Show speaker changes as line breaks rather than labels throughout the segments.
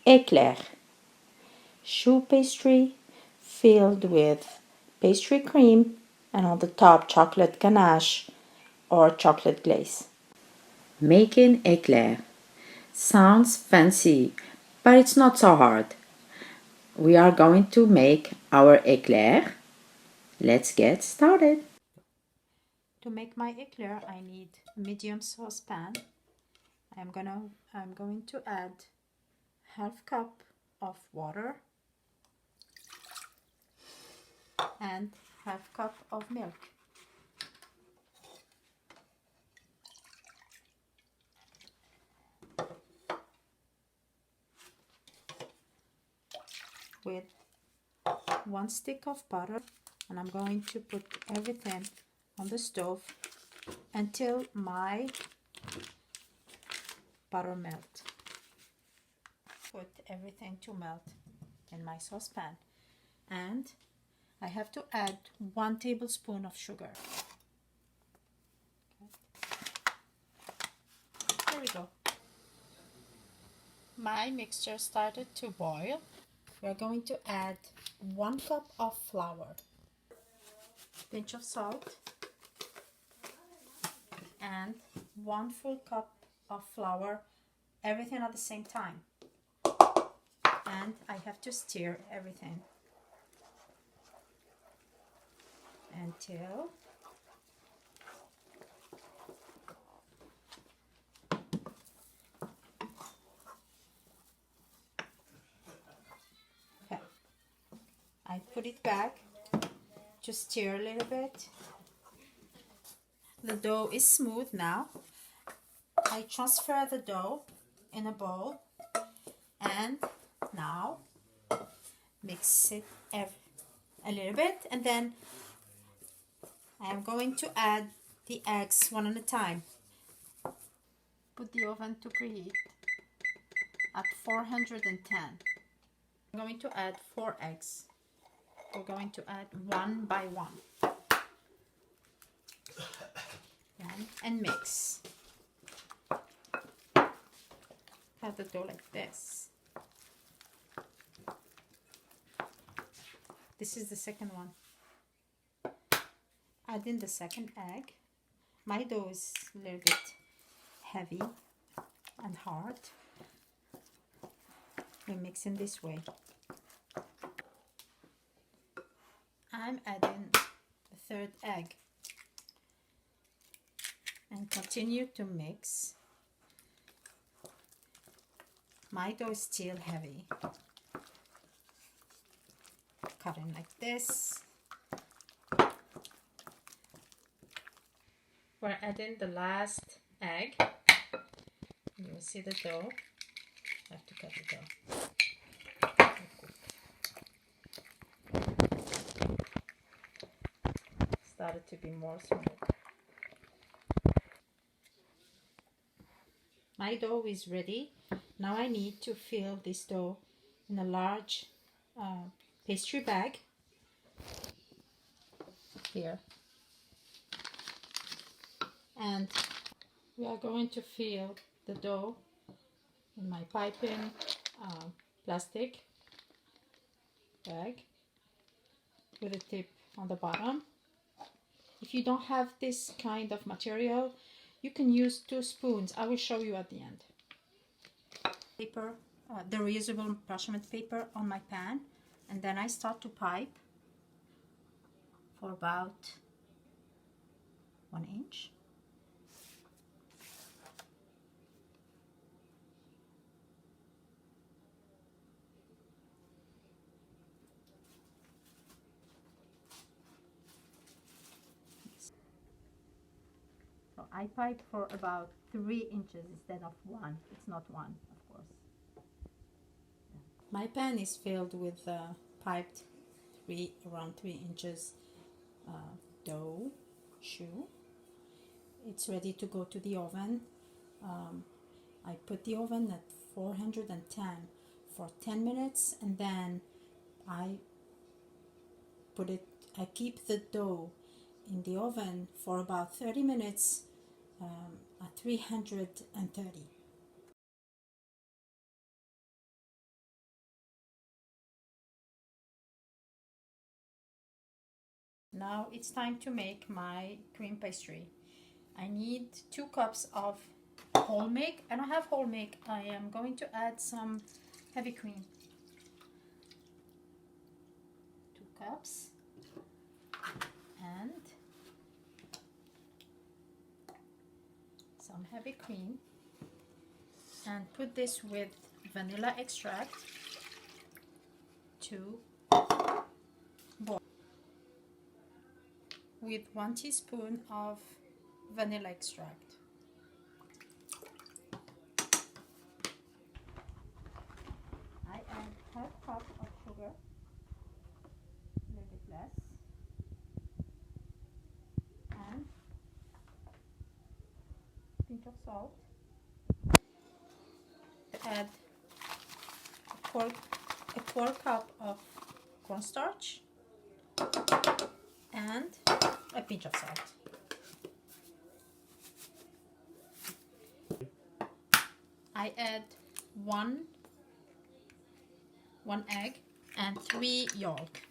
Éclair. Choux pastry filled with pastry cream and on the top chocolate ganache or chocolate glaze. Making éclair. Sounds fancy, but it's not so hard. We are going to make our éclair. Let's get started. To make my éclair, I need a medium saucepan. I'm going to add half cup of water and half cup of milk. With 1 stick of butter, and I'm going to put everything on the stove until my butter melt. Put everything to melt in my saucepan, and I have to add 1 tablespoon of sugar. There we go. My mixture started to boil. We are going to add 1 cup of flour, pinch of salt, and 1 full cup of flour, everything at the same time. And I have to stir everything until okay. I put it back to stir a little bit. The dough is smooth now. I transfer the dough in a bowl and now mix it a little bit, and then I am going to add the eggs one at a time. Put the oven to preheat at 410. I'm going to add 4 eggs. We're going to add one by one. And mix. Have the dough like this. This is the second one. Add in the second egg. My dough is a little bit heavy and hard. We mix in this way. I'm adding the third egg and continue to mix. My dough is still heavy. Cutting like this. We're adding the last egg. You will see the dough. I have to cut the dough. Started to be more smooth. My dough is ready. Now I need to fill this dough in a large pastry bag. Here. And we are going to fill the dough in my piping plastic bag with a tip on the bottom. If you don't have this kind of material, you can use 2 spoons. I will show you at the end. Paper, the reusable parchment paper on my pan, and then I start to pipe for about 1 inch. So I pipe for about 3 inches instead of 1. It's not 1, of course. My pan is filled with piped around 3 inches dough choux. It's ready to go to the oven. I put the oven at 410 for 10 minutes, and then I keep the dough in the oven for about 30 minutes at 330. Now it's time to make my cream pastry. I need 2 cups of whole milk. I don't have whole milk. I am going to add some heavy cream. 2 cups and some heavy cream, and put this with vanilla extract to boil with 1 teaspoon of vanilla extract. I add half cup of sugar, a little bit less, and a pinch of salt. Add a quarter cup of cornstarch and a pinch of salt. I add one egg and 3 yolk.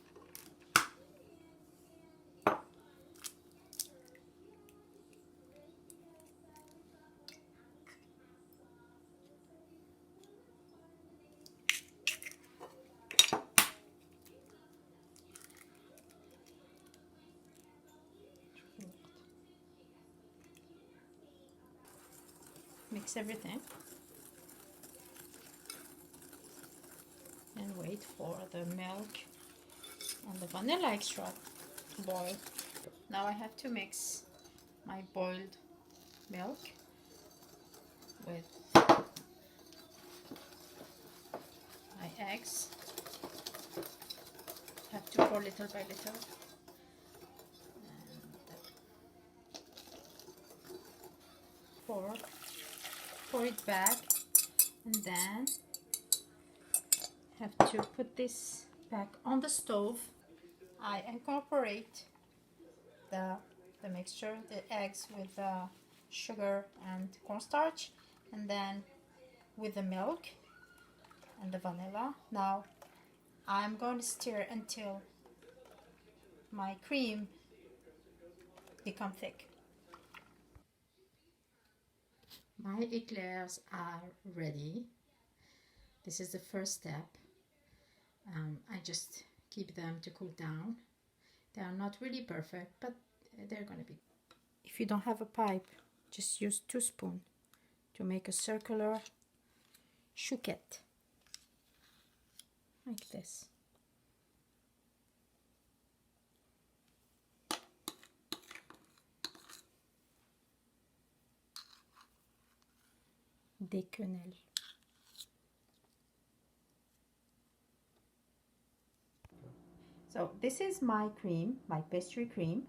Mix everything and wait for the milk and the vanilla extract to boil. Now I have to mix my boiled milk with my eggs. Have to pour little by little. And pour it back, and then have to put this back on the stove. I incorporate the mixture, the eggs with the sugar and cornstarch, and then with the milk and the vanilla. Now I'm going to stir until my cream become thick. My eclairs are ready. This is the first step. I just keep them to cool down. They are not really perfect, but they're gonna be. If you don't have a pipe, just use 2 spoons to make a circular chouquette, like this. Des quenelles. So this is my cream, my pastry cream.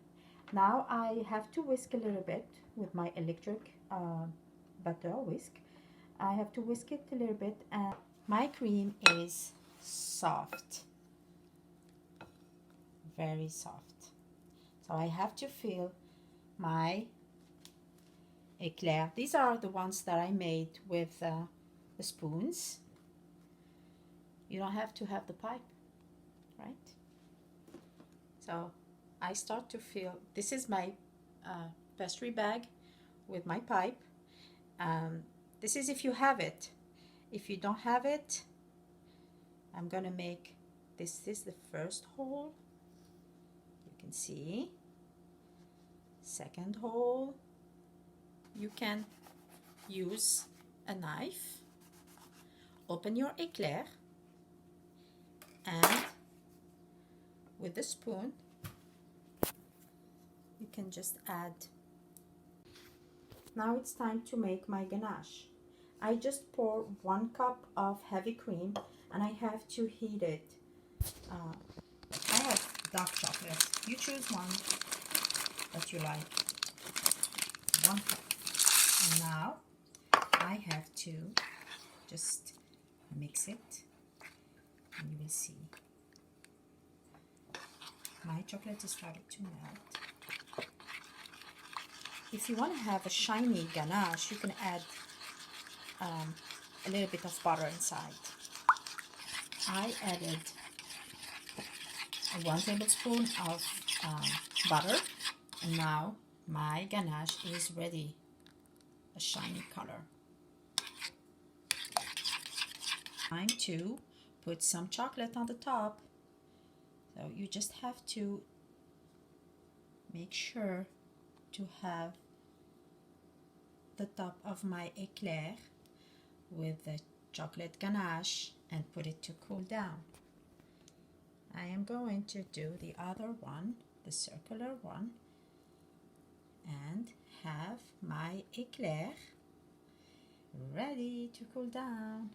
Now I have to whisk a little bit with my electric butter whisk. I have to whisk it a little bit, and my cream is soft, very soft. So I have to fill my eclair. These are the ones that I made with the spoons. You don't have to have the pipe, right? So I start to fill. This is my pastry bag with my pipe. This is if you have it. If you don't have it, I'm gonna make this is the first hole. You can see. Second hole. You can use a knife. Open your eclair, and with the spoon you can just add. Now it's time to make my ganache. I just pour 1 cup of heavy cream, and I have to heat it. I have dark chocolate. You choose one that you like. 1 cup. And now I have to just mix it, and you will see my chocolate is starting to melt. If you want to have a shiny ganache, you can add a little bit of butter inside. I added 1 tablespoon of butter. And now my ganache is ready, a shiny color. Time to put some chocolate on the top. So you just have to make sure to have the top of my eclair with the chocolate ganache and put it to cool down. I am going to do the other one, the circular one, and have my eclair ready to cool down.